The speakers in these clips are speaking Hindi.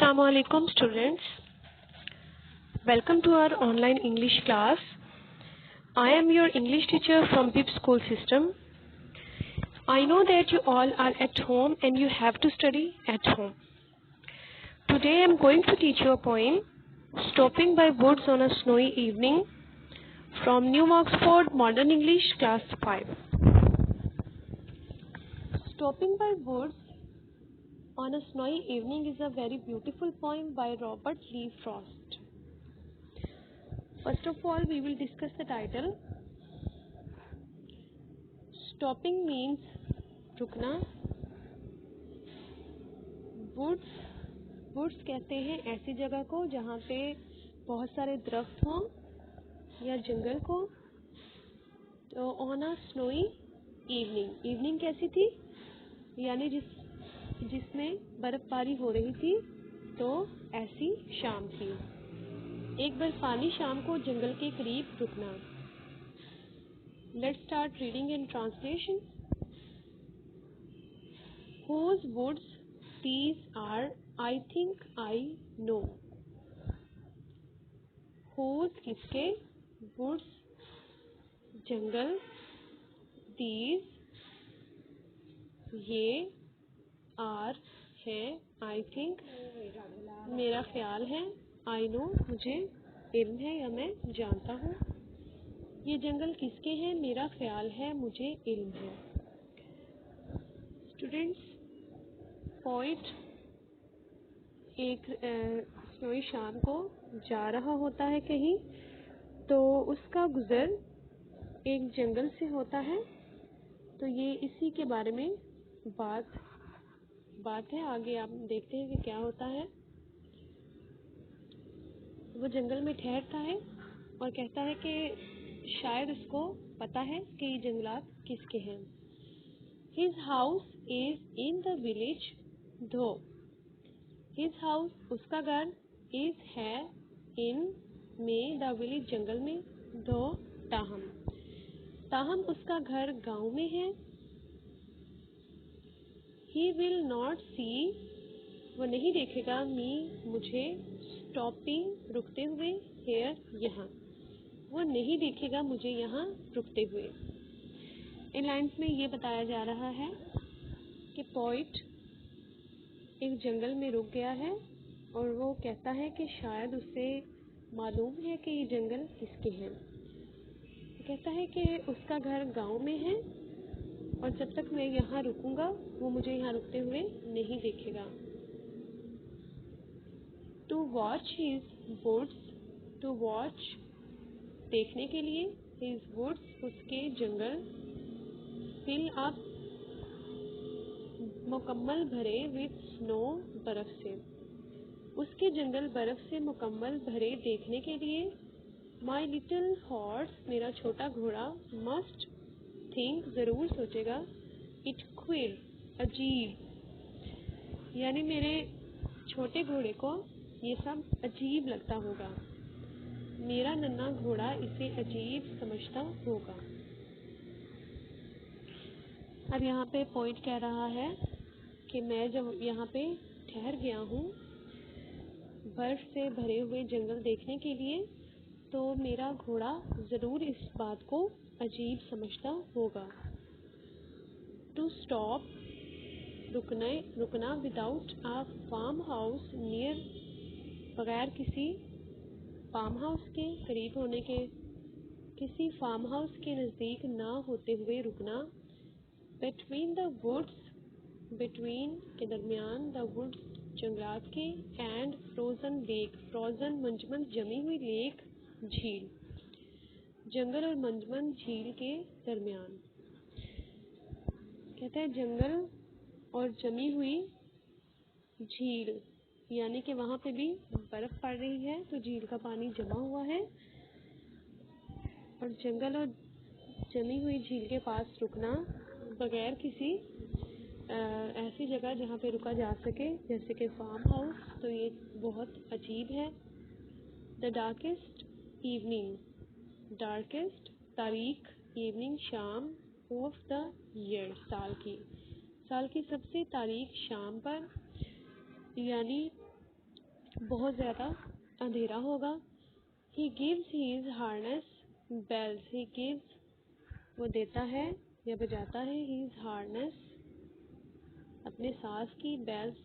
Assalamualaikum students. Welcome to our online English class. I am your English teacher from BIP school system. I know that you all are at home and you have to study at home. Today I am going to teach you a poem, Stopping by Woods on a Snowy Evening, from New Oxford Modern English Class 5. Stopping by Woods on a Snowy Evening is a very beautiful poem by Robert Lee Frost. First of all, we will discuss the title. Stopping means रुकना. वुड्स कहते हैं ऐसी जगह को जहाँ पे बहुत सारे दरख्त हों या जंगल को. तो ऑन अ स्नोई इवनिंग कैसी थी, यानी जिसमें बर्फबारी हो रही थी, तो ऐसी शाम थी. एक बर्फानी शाम को जंगल के करीब रुकना. Let's start reading and translation. Whose woods these are, I think I know. Whose किसके, woods जंगल, these ये, are है, I think मेरा ख्याल है, I know मुझे इल्म है या मैं जानता हूँ. ये जंगल किसके हैं, मेरा ख्याल है, मुझे इल्म है. स्टूडेंट्स, पोइट एक स्नोई शाम को जा रहा होता है कहीं, तो उसका गुजर एक जंगल से होता है. तो ये इसी के बारे में बात है. आगे आप देखते हैं कि क्या होता है. वो जंगल में ठहरता है और कहता है कि शायद उसको पता है कि ये जंगलात किसके हैं. His house is in the village, though. His house उसका घर, is है, in में, the village जंगल में, though ताहम उसका घर गांव में है. He will not see वो नहीं देखेगा, me मुझे, stopping रुकते हुए, here यहाँ वो नहीं देखेगा मुझे यहाँ रुकते हुए. इन लाइन्स में ये बताया जा रहा है कि पोइट एक जंगल में रुक गया है और वो कहता है कि शायद उसे मालूम है कि ये जंगल किसके हैं. कहता है कि उसका घर गांव में है और जब तक मैं यहाँ रुकूंगा वो मुझे यहाँ रुकते हुए नहीं देखेगा. To watch his woods, to watch देखने के लिए, हिज वुड्स उसके जंगल, फिल अप मुकम्मल भरे, विद स्नो बर्फ से, उसके जंगल बर्फ से मुकम्मल भरे देखने के लिए. माई लिटिल हॉर्स मेरा छोटा घोड़ा, मस्ट थिंक जरूर सोचेगा, इट क्विर अजीब, यानी मेरे छोटे घोड़े को ये सब अजीब लगता होगा. मेरा नन्हा घोड़ा इसे अजीब समझता होगा. अब यहाँ पे पॉइंट कह रहा है कि मैं जब यहाँ पे ठहर गया हूँ बर्फ से भरे हुए जंगल देखने के लिए, तो मेरा घोड़ा ज़रूर इस बात को अजीब समझता होगा. टू स्टॉप रुकना, without a farm house near बगैर किसी फार्म हाउस के करीब होने के, किसी फार्म हाउस के नज़दीक ना होते हुए रुकना. बिटवीन द वुड्स बिटवीन के दरमियान, द वुड्स जंगलात के, एंड फ्रोजन लेक फ्रोजन मंजमंद जमी हुई लेक झील, जंगल और मंजमंद झील के दरमियान. कहता है जंगल और जमी हुई झील, यानी कि वहाँ पे भी बर्फ पड़ रही है तो झील का पानी जमा हुआ है. और जंगल और जमी हुई झील के पास रुकना बगैर किसी ऐसी जगह जहाँ पे रुका जा सके, जैसे कि फार्म हाउस, तो ये बहुत अजीब है. द डार्केस्ट इवनिंग, डार्केस्ट तारीख, इवनिंग शाम, ऑफ द ईयर साल की सबसे तारीख शाम पर, यानी बहुत ज़्यादा अंधेरा होगा। He gives his harness bells. He gives, वो देता है या बजाता है, his harness, अपने सास की, bells,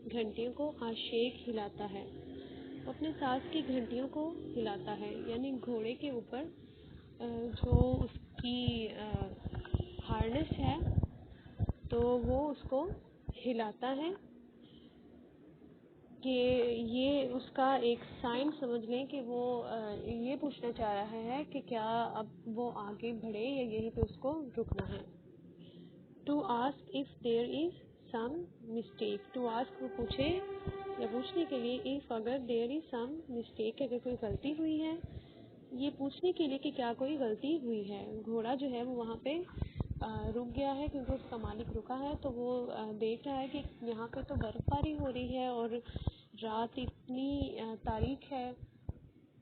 घंटियों को, a shake, हिलाता है, अपने सास की घंटियों को हिलाता है, यानी घोड़े के ऊपर जो उसकी हार्नेस है तो वो उसको हिलाता है कि ये उसका एक साइन समझ लें कि वो ये पूछना चाह रहा है कि क्या अब वो आगे बढ़े या यहीं पे उसको रुकना है। To ask if there is some mistake, to ask वो पूछे या पूछने के लिए, इफ अगर देयर इज सम मिस्टेक, अगर कोई गलती हुई है, ये पूछने के लिए कि क्या कोई गलती हुई है। घोड़ा जो है वो वहाँ पे रुक गया है क्योंकि उसका मालिक रुका है, तो वो देख रहा है कि यहाँ पे तो बर्फबारी हो रही है और रात इतनी तारीख है,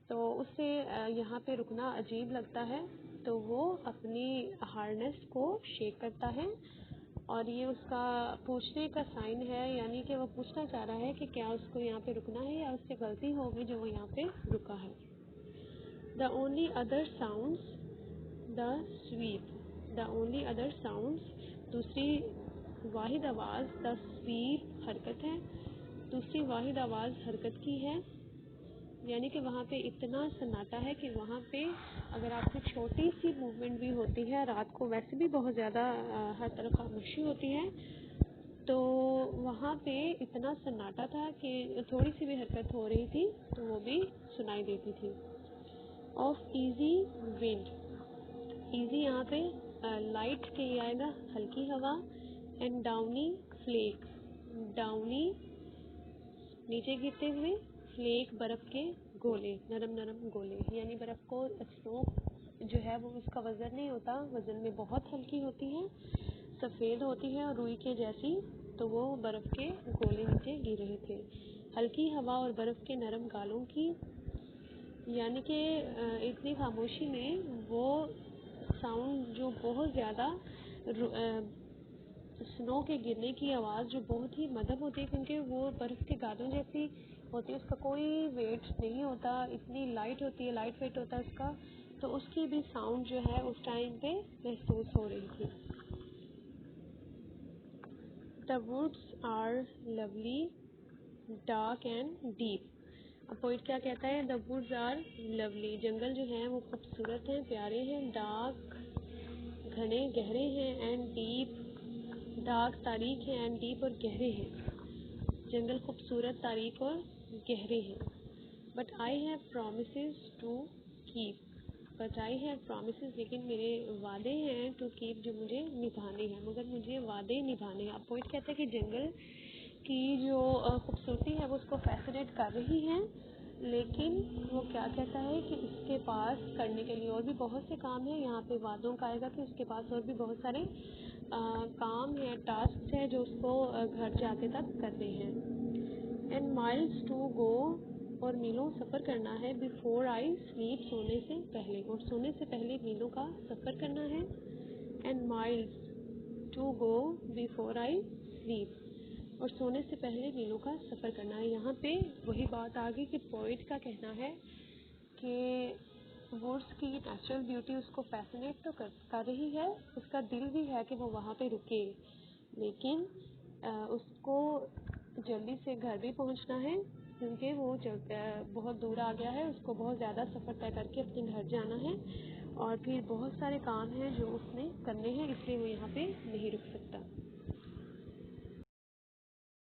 तो उससे यहाँ पे रुकना अजीब लगता है, तो वो अपनी हार्नेस को शेक करता है और ये उसका पूछने का साइन है, यानी कि वो पूछना चाह रहा है कि क्या उसको यहाँ पे रुकना है या उससे गलती होगी जो वो यहाँ पे रुका है। The only other sounds the SVEEP, the only other sounds, दूसरी वाहिद आवाज़, द स्वीप हरकत है, दूसरी वाहिद आवाज़ हरकत की है, यानी कि वहाँ पे इतना सन्नाटा है कि वहाँ पे अगर आपकी छोटी सी मूवमेंट भी होती है, रात को वैसे भी बहुत ज़्यादा हर तरफ खामोशी होती है, तो वहाँ पे इतना सन्नाटा था कि थोड़ी सी भी हरकत हो रही थी तो वो भी सुनाई देती थी। ऑफ ईजी विंड, ईजी यहाँ पे लाइट के ये आएगा, हल्की हवा, एंड डाउनी फ्लेक, डाउनी नीचे गिरते हुए, फ्लेक बर्फ़ के गोले, नरम नरम गोले, यानी बर्फ़ को स्नो जो है वो उसका वज़न नहीं होता, वज़न में बहुत हल्की होती है, सफ़ेद होती है और रुई के जैसी, तो वो बर्फ़ के गोले नीचे गिर रहे थे। हल्की हवा और बर्फ़ के नरम गालों की, यानी कि इतनी खामोशी में वो साउंड जो बहुत ज़्यादा स्नो के गिरने की आवाज़ जो बहुत ही मधुर होती है, क्योंकि वो बर्फ़ के गालों जैसी होती है, उसका कोई वेट नहीं होता, इतनी लाइट होती है, लाइट वेट होता है उसका, तो उसकी भी साउंड जो है उस टाइम पे महसूस हो रही थी। The woods are lovely dark and deep, अब पोइट क्या कहता है, द वुड्स आर लवली, जंगल जो हैं वो खूबसूरत हैं, प्यारे हैं, डार्क घने गहरे हैं, एंड डीप डार्क तारीख है, एंड डीप और गहरे हैं, जंगल खूबसूरत तारीख और गहरे हैं। But I have promises to keep, but I have promises, लेकिन मेरे वादे हैं, टू कीप जो मुझे निभाने हैं, मगर मुझे वादे निभाने हैं। अब पॉइंट कहता है कि जंगल की जो खूबसूरती है वो उसको फैसिनेट कर रही है, लेकिन वो क्या कहता है कि उसके पास करने के लिए और भी बहुत से काम हैं। यहाँ पे वादों का आएगा कि उसके पास और भी बहुत सारे काम है, टास्क है जो उसको घर जाते तक करने हैं। एंड माइल्स टू गो, और मीलों सफ़र करना है, बिफोर आई स्लीप, सोने से पहले, और सोने से पहले मीलों का सफ़र करना है। And miles to go before I sleep, और सोने से पहले मीलों का सफ़र करना है। यहाँ पे वही बात आ गई कि पोइट का कहना है कि वुड्स की नेचुरल ब्यूटी उसको फैसिनेट तो कर रही है, उसका दिल भी है कि वो वहाँ पे रुके, लेकिन उसको जल्दी से घर भी पहुँचना है, क्योंकि वो बहुत दूर आ गया है, उसको बहुत ज़्यादा सफ़र तय करके अपने घर जाना है, और फिर बहुत सारे काम हैं जो उसने करने हैं, इसलिए वो यहाँ पे नहीं रुक सकता।